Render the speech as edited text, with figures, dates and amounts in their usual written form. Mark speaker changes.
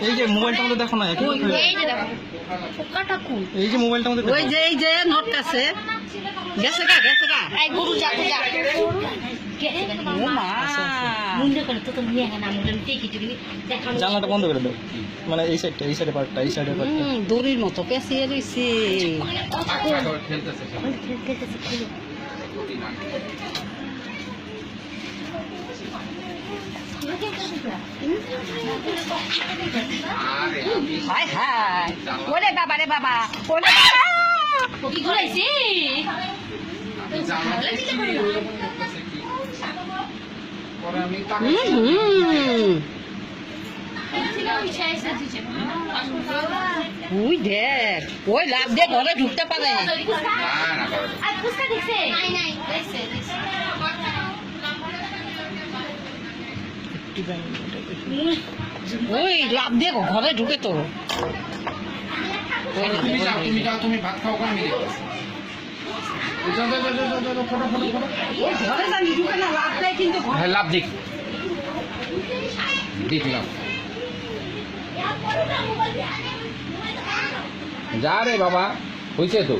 Speaker 1: এই যে মোবাইলটা মধ্যে দেখো না, এই যে মোবাইলটা মধ্যে
Speaker 2: ওই যে এই যে নোট আছে গেছে গা গেছে গা
Speaker 3: এই গরু যা যা
Speaker 2: ও মা
Speaker 3: মুন্ডে করে তো নিয়ে না মুন্ডে টিকি টিকি দেখানো
Speaker 1: জানলাটা বন্ধ করে দাও, মানে এই সাইডটা, এই সাইডে পার্টটা, এই সাইডের পার্টটা।
Speaker 2: দড়ির মতো পেঁচিয়ে রয়েছে। হায় হায় ওরে বাবা রে বাবা, ওরে বাবা
Speaker 3: কি ঘুরাইছি
Speaker 2: ওই দেখ, ওই লাভ দিয়ে ঘরে ঢুকতে পারে। ওই লাভ দিয়ে ঘরে ঢুকে তো।
Speaker 4: তুমি ভাত খাও করে আমি
Speaker 2: ঘরে জানি ঢুকে না, লাভ দেয় কিন্তু
Speaker 4: লাভ দিক দেখলাম যা রে বাবা হয়েছে তো।